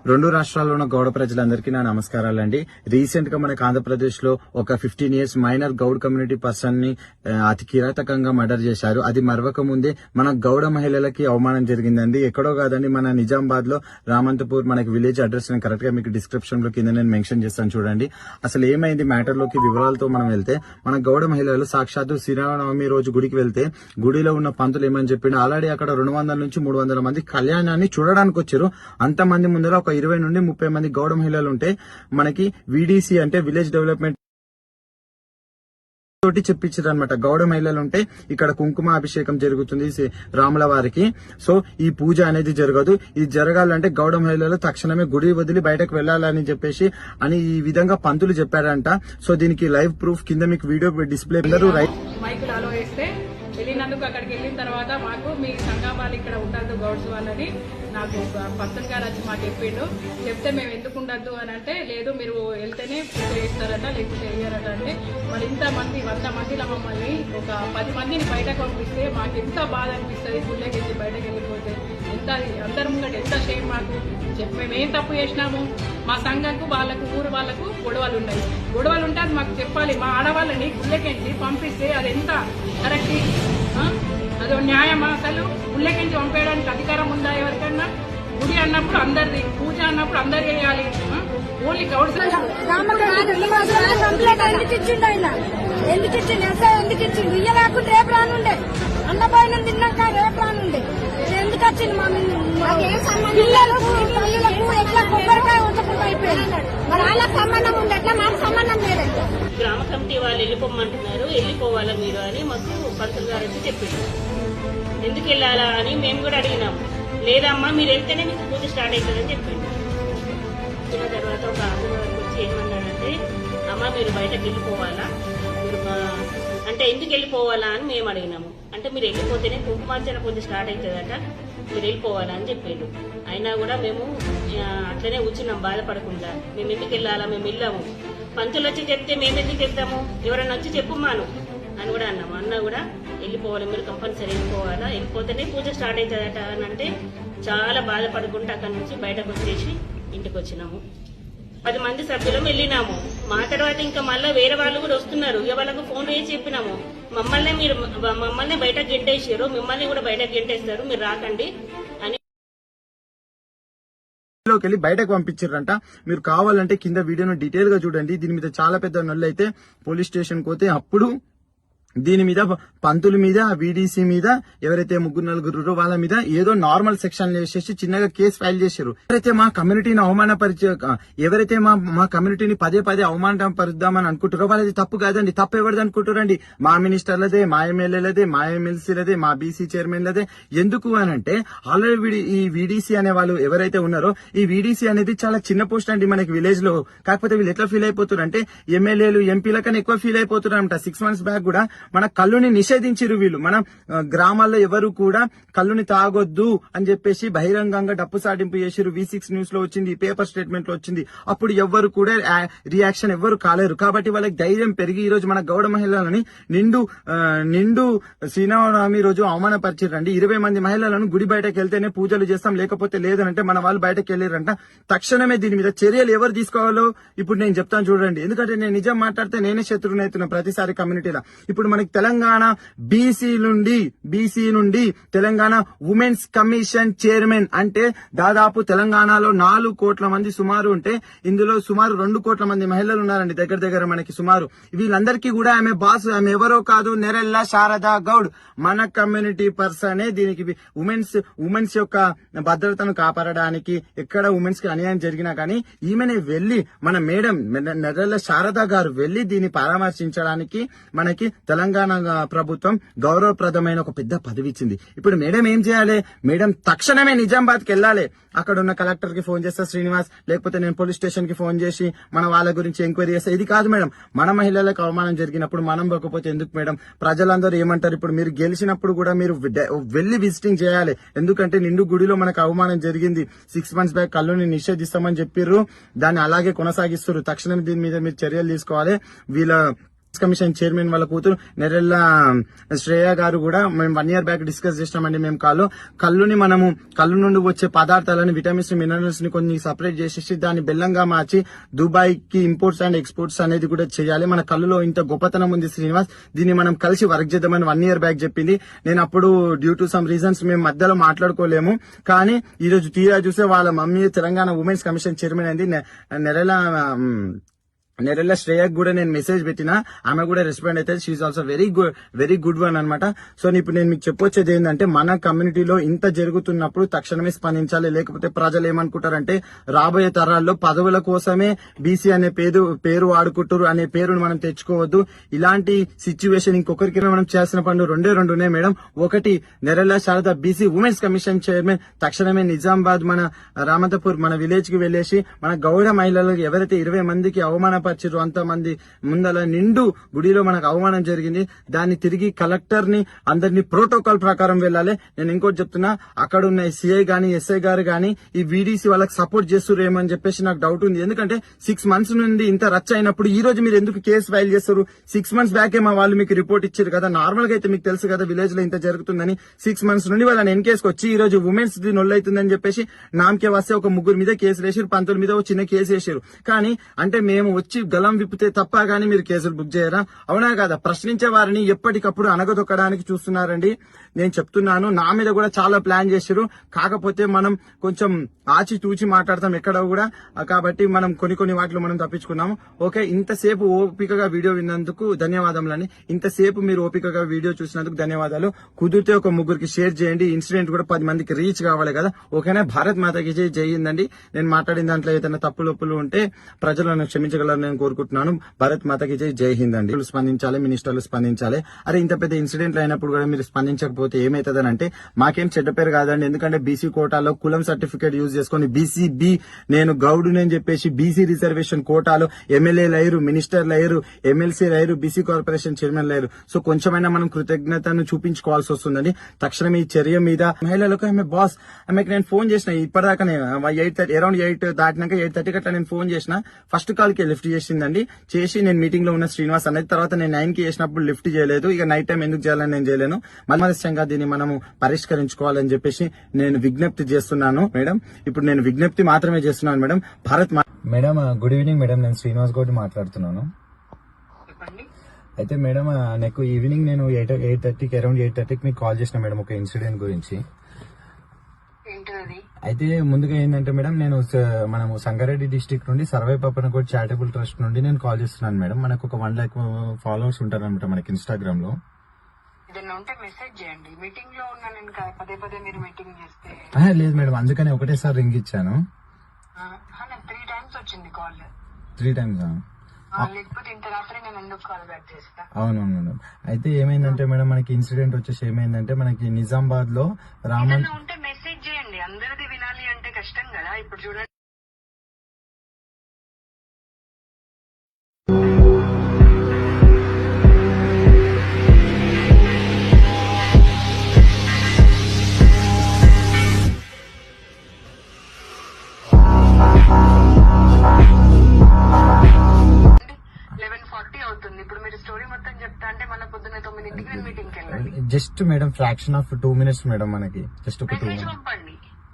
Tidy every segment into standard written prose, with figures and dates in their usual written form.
రెండు రాష్ట్రాల్లో ఉన్న గౌడ ప్రజలందరికీ నా నమస్కారాలండి. రీసెంట్ గా మనకు ఆంధ్రప్రదేశ్ లో ఒక 15 years minor Goud community person ని అతి కిరాతకంగా మర్డర్ చేశారు. అది మరవక ముందే మన గౌడ మహిళలకి అవమానం జరిగిందండి. ఎక్కడో కాదండి, మన నిజామాబాద్ లో రామంతపూర్ మనకి విలేజ్ అడ్రస్ నేను కరెక్ట్ గా మీకు డిస్క్రిప్షన్ లో కింద నేను మెన్షన్ చేస్తాను చూడండి. అసలు ఏమైంది మ్యాటర్ లోకి వివరాలతో మనం వెళ్తే, మన గౌడ మహిళలు సాక్షాత్తు శ్రీరామనవమి రోజు గుడికి వెళ్తే గుడిలో ఉన్న పంతులు ఏమని చెప్పిండు, ఆల్రెడీ అక్కడ 200 నుంచి 300 మంది కళ్యాణాన్ని చూడడానికి వచ్చారు. అంతమంది ముందర ఒక 20 నుండి 30 మంది గౌడ మహిళలు ఉంటే మనకి వీడీసీ అంటే విలేజ్ డెవలప్మెంట్ తోటి చెప్పించారు అనమాట. గౌడ మహిళలు ఉంటే ఇక్కడ కుంకుమ అభిషేకం జరుగుతుంది రాముల వారికి. సో ఈ పూజ అనేది జరగదు. ఇది జరగాలంటే గౌడ మహిళలు తక్షణమే గుడి వదిలి బయటకు వెళ్లాలని చెప్పేసి అని ఈ విధంగా పంతులు చెప్పారంట. సో దీనికి లైవ్ ప్రూఫ్ కింద మీకు వీడియో డిస్ప్లే మైకులు అలో వేస్తే వెళ్ళినందుకు అక్కడికి వెళ్ళిన తర్వాత మాకు మీ సంఘం వాళ్ళు ఇక్కడ ఉండద్దు గౌడ్స్ వాళ్ళని నాకు పర్సన్ గారు వచ్చి మాకు చెప్తే మేము ఎందుకు ఉండద్దు అని అంటే, లేదు మీరు వెళ్తేనే పూజ చేస్తారట లేకపోతే వేయరట అంటే, మరి ఇంతమంది 100 మందిలో మమ్మల్ని ఒక 10 మందిని బయటకు పంపిస్తే మాకు ఎంత బాధ అనిపిస్తుంది. గుళ్ళకెళ్ళి బయటకు వెళ్ళిపోతే ఎంత అందరి ముంగట ఎంత షేమ్ మాకు. మేమేం తప్పు చేసినాము, మా సంఘంకు వాళ్ళకు ఊరు వాళ్ళకు గొడవలు ఉన్నాయి. గొడవలు ఉంటే అది మాకు చెప్పాలి. మా ఆడవాళ్ళని గుళ్ళకెళ్ళి పంపిస్తే అది ఎంత కరెక్ట్, అదో న్యాయమా? అసలు గుళ్ళకెళ్ళి పంపేయడానికి అధికారం ఉందా ఎవరికన్నా? గుడి అన్నప్పుడు అందరిది, పూజ అన్నప్పుడు అందరు చేయాలి. ఓన్లీ గౌడ్స్ ఎందుకు ఇచ్చిండు ఇయ్యలేకుండా రేపు రానుండే అన్నపోయిన తిన్నాక రేపు రానుండే ఎందుకు వచ్చింది? మా పిల్లలకు ఎట్లా కొబ్బరికాయ ఉంచకుండా అయిపోయింది. మరి వాళ్ళకి సంబంధం ఉంది, ఎట్లా మాకు సంబంధం లేదండి. గ్రామ కమిటీ వాళ్ళు వెళ్ళిపోమంటున్నారు, వెళ్ళిపోవాలా మీరు అని మాకు పంతులు గారు వచ్చి చెప్పిండు. ఎందుకు వెళ్ళాలా అని మేము కూడా అడిగినాము. లేదమ్మా మీరు వెళ్తేనే మీకు పూజ స్టార్ట్ అవుతుందని చెప్పిండు. వచ్చిన తర్వాత ఒక ఆదివారం వచ్చి ఏమన్నాడంటే, అమ్మ మీరు బయటకు వెళ్ళిపోవాలా, మీరు అంటే ఎందుకు వెళ్ళిపోవాలా అని మేము అడిగినాము. అంటే మీరు వెళ్ళిపోతేనే కుంకుమార్చన పూజ స్టార్ట్ అవుతుందట, మీరు వెళ్ళిపోవాలా అని చెప్పాడు. అయినా కూడా మేము అట్లనే కూర్చున్నాం బాధపడకుండా. మేము ఎందుకు వెళ్ళాలా, మేము వెళ్ళాము. పంతులు వచ్చి చెప్తే మేము ఎందుకు వెళ్తాము, ఎవరన్నా వచ్చి చెప్పుమాను అని కూడా అన్నాము. అన్నా కూడా వెళ్ళిపోవాలి, మీరు కంపల్సరీ వెళ్ళిపోవాలా, వెళ్ళిపోతేనే పూజ స్టార్ట్ అవుతుందట అని అంటే చాలా బాధపడుకుంటూ అక్కడి నుంచి బయటకు వచ్చేసి ఇంటికి వచ్చినాము. 10 మంది సభ్యులం వెళ్ళినాము. మా తర్వాత ఇంకా మళ్ళీ వేరే వాళ్ళు కూడా వస్తున్నారు. ఇక వాళ్ళకు ఫోన్ చేసి చెప్పినాము, మమ్మల్ని బయటకు గెంటేసారు, మిమ్మల్ని కూడా బయటకు గెంటేస్తారు, మీరు రాకండి అని లోకి బయటకు పంపించారంట. మీరు కావాలంటే కింద వీడియోను డీటెయిల్ గా చూడండి. దీని మీద చాలా పెద్ద నొల్లు అయితే పోలీస్ స్టేషన్ పోతే అప్పుడు దీని మీద పంతుల మీద వీడీసీ మీద ఎవరైతే 3-4 వాళ్ళ మీద ఏదో నార్మల్ సెక్షన్ వేసేసి చిన్నగా కేసు ఫైల్ చేశారు. ఎవరైతే మా కమ్యూనిటీని ఎవరైతే మా కమ్యూనిటీని పదే అవమానపరుద్దామని అనుకుంటారో వాళ్ళది తప్పు కాదండి. తప్పు ఎవరిది అనుకుంటారండి? మా మినిస్టర్లదే, మా ఎమ్మెల్యేలదే, మా ఎమ్మెల్సీలదే, మా బీసీ చైర్మన్లదే. ఎందుకు అని అంటే ఆల్రెడీ ఈ వీడీసీ అనే వాళ్ళు ఎవరైతే ఉన్నారో, ఈ వీడీసీ అనేది చాలా చిన్న పోస్ట్ అండి మనకి విలేజ్ లో. కాకపోతే వీళ్ళు ఎట్లా ఫీల్ అయిపోతారు అంటే ఎమ్మెల్యేలు ఎంపీల కన్నా ఎక్కువ ఫీల్ అయిపోతున్నారంట. 6 months బ్యాక్ కూడా మన కళ్ళుని నిషేధించారు వీళ్ళు. మన గ్రామాల్లో ఎవరు కూడా కళ్ళుని తాగొద్దు అని చెప్పేసి బహిరంగంగా డప్పు సాటింపు చేసిరు. V6 న్యూస్ లో వచ్చింది, పేపర్ స్టేట్మెంట్ లో వచ్చింది. అప్పుడు ఎవరు కూడా రియాక్షన్ ఎవరు కాలేరు. కాబట్టి వాళ్ళకి ధైర్యం పెరిగి ఈ రోజు మన గౌడ మహిళలని నిండు శ్రీరామనవమి రోజు అవమానపరిచారండి. 20 మంది మహిళలను గుడి బయటకు వెళ్తేనే పూజలు చేస్తాం, లేకపోతే లేదనంటే మన వాళ్ళు బయటకు వెళ్ళారంట. తక్షణమే దీని మీద చర్యలు ఎవరు తీసుకోవాలో ఇప్పుడు నేను చెప్తాను చూడండి. ఎందుకంటే నేను నిజం మాట్లాడితే నేనే శత్రువుని అవుతున్నా ప్రతిసారి కమ్యూనిటీలో. ఇప్పుడు మనకి తెలంగాణ బీసీ నుండి తెలంగాణ ఉమెన్స్ కమిషన్ చైర్మన్ అంటే దాదాపు తెలంగాణలో 4 కోట్ల మంది సుమారు ఉంటే ఇందులో సుమారు 2 కోట్ల మంది మహిళలు ఉన్నారండి. దగ్గర మనకి సుమారు. వీళ్ళందరికీ కూడా ఆమె బాస్, ఆమె ఎవరో కాదు, నెరెల్ల శారదా గౌడ్. మన కమ్యూనిటీ పర్సనే దీనికి ఉమెన్స్ యొక్క భద్రతను కాపాడడానికి ఎక్కడ ఉమెన్స్ కి అన్యాయం జరిగినా కానీ ఈమెనే వెళ్లి మన మేడం నెరెల్ల శారదా గారు వెళ్లి దీన్ని పరామర్శించడానికి మనకి తెలంగాణ ప్రభుత్వం గౌరవప్రదమైన ఒక పెద్ద పదవి ఇచ్చింది. ఇప్పుడు మేడం ఏం చేయాలి? మేడం తక్షణమే నిజామాబాద్ కి వెళ్ళాలి. అక్కడ ఉన్న కలెక్టర్ కి ఫోన్ చేస్తా శ్రీనివాస్, లేకపోతే నేను పోలీస్ స్టేషన్ కి ఫోన్ చేసి మన వాళ్ళ గురించి ఎంక్వైరీ చేస్తా. ఇది కాదు మేడం, మన మహిళలకు అవమానం జరిగినప్పుడు మనం పోకపోతే ఎందుకు మేడం? ప్రజలందరూ ఏమంటారు? ఇప్పుడు మీరు గెలిచినప్పుడు కూడా మీరు వెళ్లి విజిటింగ్ చేయాలి. ఎందుకంటే నిండు గుడిలో మనకు అవమానం జరిగింది. 6 months బ్యాక్ కళ్ళుని నిషేధిస్తామని చెప్పిర్రు, దాన్ని అలాగే కొనసాగిస్తారు. తక్షణం దీని మీద మీరు చర్యలు తీసుకోవాలి. వీళ్ళ కమిషన్ చైర్మన్ వాళ్ళ కూతురు నెరెల్ల శ్రేయ గారు కూడా మేము 1 year బ్యాక్ డిస్కస్ చేసినామండి. మేము కళ్ళు నుండి వచ్చే పదార్థాలను విటమిన్స్ మినరల్స్ ని కొన్ని సపరేట్ చేసేసి దాన్ని బెల్లంగా మార్చి దుబాయ్ కి ఇంపోర్ట్స్ అండ్ ఎక్స్పోర్ట్స్ అనేది కూడా చేయాలి. మన కళ్ళులో ఇంత గొప్పతనం ఉంది శ్రీనివాస్, దీన్ని మనం కలిసి వర్క్ చేద్దామని 1 year బ్యాక్ చెప్పింది. నేను అప్పుడు డ్యూ టు సమ్ రీజన్స్ మేము మధ్యలో మాట్లాడుకోలేము. కానీ ఈ రోజు తీరా చూస్తే వాళ్ళ mummy Telangana women's commission chairman అయింది. నెరెల్ల శ్రేయకు కూడా నేను మెసేజ్ పెట్టినా, ఆమె కూడా రెస్పాండ్ అయితే she also very good one అనమాట. సో ఇప్పుడు నేను మీకు చెప్పొచ్చేది ఏంటంటే, మన కమ్యూనిటీలో ఇంత జరుగుతున్నప్పుడు తక్షణమే స్పందించాలి. లేకపోతే ప్రజలు ఏమనుకుంటారంటే రాబోయే తరాల్లో పదవుల కోసమే బీసీ అనే పేరు వాడుకుంటారు అనే పేరును మనం తెచ్చుకోవద్దు. ఇలాంటి సిచ్యువేషన్ ఇంకొకరికి మనం చేసిన పనులు రెండే ఉన్నాయి మేడం. ఒకటి, Nerella Sharada BC women's commission chairman తక్షణమే నిజామాబాద్ మన రామంతపూర్ మన విలేజ్ కి వెళ్లేసి మన గౌడ మహిళలకు ఎవరైతే 20 మందికి అవమానపరిచారు అంతమంది ముందల నిండు గుడిలో మనకు అవమానం జరిగింది, దాన్ని తిరిగి కలెక్టర్ ని అందరినీ ప్రోటోకాల్ ప్రకారం వెళ్ళాలి. నేను ఇంకోటి చెప్తున్నా, అక్కడ ఉన్న సిఐ గానీ ఎస్ఐ గారు గానీ ఈ వీడీసీ వాళ్ళకి సపోర్ట్ చేస్తురేమో అని చెప్పేసి నాకు డౌట్ ఉంది. ఎందుకంటే 6 months నుండి ఇంత రచ్చ అయినప్పుడు ఈ రోజు మీరు ఎందుకు కేసు ఫైల్ చేస్తారు? 6 months బ్యాకే మా వాళ్ళు మీకు రిపోర్ట్ ఇచ్చారు కదా. నార్మల్ గా అయితే మీకు తెలుసు కదా విలేజ్ లో ఇంత జరుగుతుందని. 6 months నుండి వాళ్ళని ఎన్కేసుకు వచ్చి ఈ రోజు ఉమెన్స్ ది నొల్లైతుందని చెప్పేసి నామకే వస్తే ఒక 3 మీద కేసులు వేసారు, 19 మీద ఒక చిన్న కేసు వేసారు. కానీ అంటే మేము వచ్చి గలం విప్పితే తప్ప గానీ మీరు కేసులు బుక్ చేయరా? అవునా కదా? ప్రశ్నించే వారిని ఎప్పటికప్పుడు అనగదొక్కడానికి చూస్తున్నారండి. నేను చెప్తున్నాను, నా మీద కూడా చాలా ప్లాన్ చేశారు. కాకపోతే మనం కొంచెం ఆచితూచి మాట్లాడతాం ఎక్కడ కూడా, కాబట్టి మనం కొన్ని వాటిలో మనం తప్పించుకున్నాము. ఓకే, ఇంతసేపు ఓపికగా వీడియో విన్నందుకు ధన్యవాదములని. ఇంతసేపు మీరు ఓపికగా వీడియో చూసినందుకు ధన్యవాదాలు. కుదిరితే ఒక 3 షేర్ చేయండి. ఇన్సిడెంట్ కూడా 10 మందికి రీచ్ కావాలి కదా. ఓకేనా? భారత్ మాతకి జై హింద్ అండి. నేను మాట్లాడిన దాంట్లో ఏదైనా తప్పులు ఉంటే ప్రజలను క్షమించగలరని నేను కోరుకుంటున్నాను. భారత్ మాతకి జై హింద్ అండి. స్పందించాలి, మినిస్టర్లు స్పందించాలి. అరే ఇంత పెద్ద ఇన్సిడెంట్లు అయినప్పుడు కూడా మీరు స్పందించకపోతే ఏమైతుందని అంటే మాకేం చెడ్డ పేరు కాదండి. ఎందుకంటే బీసీ కోటాలో కులం సర్టిఫికేట్ యూజ్ చేసుకుని బీసీబీ నేను గౌడుని అని చెప్పేసి బీసీ రిజర్వేషన్ కోటాలో ఎమ్మెల్యేలు అయ్యారు, మినిస్టర్లు అయ్యారు, ఎమ్మెల్సీలు అయ్యారు, బీసీ కార్పొరేషన్ చైర్మన్లు అయ్యారు. సో కొంచెమైనా మనం కృతజ్ఞతను చూపించుకోవాల్సి వస్తుందండి. తక్షణం ఈ చర్య మీద మహిళలకు ఆమె బాస్ ఆమెకి నేను ఫోన్ చేసిన ఇప్పటిదాకానే 8:30 అరౌండ్ 8 దాటినాక 8:30 అట్లా నేను ఫోన్ చేసిన. ఫస్ట్ కాల్ కి లిఫ్ట్ చేసిందండి. చేసి నేను మీటింగ్ లో ఉన్న శ్రీనివాస్ అనేది, తర్వాత నేను 9 కి చేసినప్పుడు లిఫ్ట్ చేయలేదు. ఇక నైట్ టైం ఎందుకు చేయాలని నేను చేయలేను. మధ్యస్థంగా దీన్ని మనము పరిష్కరించుకోవాలని చెప్పేసి నేను విజ్ఞప్తి చేస్తున్నాను మేడం. ఇప్పుడు నేను విజ్ఞప్తి మాత్రమే చేస్తున్నాను madam. Madam good evening madam, నేను శ్రీనివాస్ గౌడ్ మాట్లాడుతున్నాను. అయితే మేడం నాకు ఈవినింగ్ నేను 8:30కి అరౌండ్ 8:30కి మీకు కాల్ చేసిన మేడం ఒక ఇన్సిడెంట్ గురించి. అయితే ముందుగా ఏంటంటే మేడం, నేను మనము సంగారెడ్డి డిస్ట్రిక్ట్ నుండి సర్వే పప్పనకోట్ చారిటబుల్ ట్రస్ట్ నుండి నేను కాల్ చేస్తున్నాను మేడం. మనకు ఒక 1 lakh ఫాలోవర్స్ ఉంటారు అనమాట మనకి ఇన్స్టాగ్రామ్ లో. ఉంటే మెసేజ్ చేయండి. మీటింగ్ లో ఉన్నా నేను పదే మీరు మీటింగ్ చేస్తే. లేదు మేడం, అందుకని ఒకటేసారి రింగ్ ఇచ్చాను. నాకు 3 times వచ్చింది కాల్. 3 times లేకపోతే ఇంత రాత్రి నేను ఎందుకు కాల్ బ్యాక్ చేస్తా? అవునవును మేడం. అయితే ఏమైందంటే మేడం, మనకి ఇన్సిడెంట్ వచ్చేసి ఏమైందంటే, మనకి నిజామాబాద్ లో ఉంటే మెసేజ్ చేయండి. అందరిది వినాలి అంటే కష్టం కదా. ఇప్పుడు చూడండి, ఇప్పుడు మీరు స్టోరీ మొత్తం చెప్తా అంటే మన పొద్దున్న 9కి నేను మీటింగ్ కి వెళ్ళాలి. Just madam fraction of 2 minutes madam, మనకి జస్ట్ ఒక 2 minutes.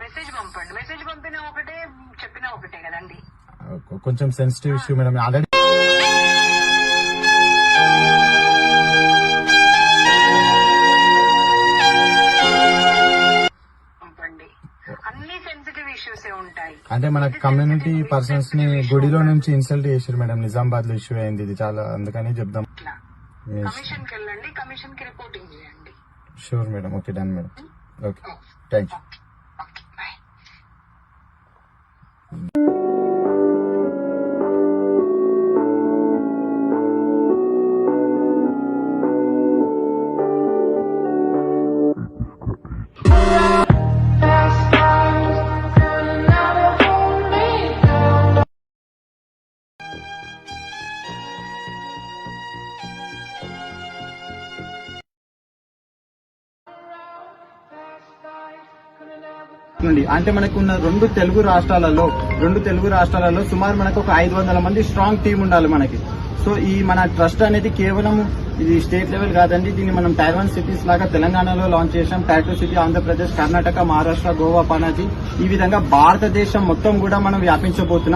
మెసేజ్ పంపినా ఒకటే, చెప్పినా ఒకటే కదండి. కొంచెం సెన్సిటివ్ ఇష్యూ మేడం. ఆల్రెడీ అన్ని సెన్సిటివ్ ఇష్యూస్ ఉంటాయి. అంటే మన కమ్యూనిటీ పర్సన్స్ ని గుడిలో నుంచి ఇన్సల్ట్ చేశారు మేడం. నిజామాబాద్ లో ఇష్యూ అయింది ఇది చాలా, అందుకని చెప్దాం. కమిషన్ కి వెళ్ళండి, కమిషన్ కి రిపోర్టింగ్ చేయండి. Sure madam. Okay, done madam. Okay, thank you. అంటే మనకున్న 2 తెలుగు రాష్ట్రాలలో సుమారు మనకు ఒక 500 మంది స్ట్రాంగ్ టీం ఉండాలి మనకి. సో ఈ మన ట్రస్ట్ అనేది కేవలం ఇది స్టేట్ లెవెల్ కాదండి, దీన్ని మనం టైర్ 1 సిటీస్ లాగా తెలంగాణలో లాంచ్ చేసాం, టైర్ 2 సిటీ ఆంధ్రప్రదేశ్, కర్ణాటక, మహారాష్ట్ర, గోవా, పనాజీ, ఈ విధంగా భారతదేశం మొత్తం కూడా మనం వ్యాపించబోతున్నాం.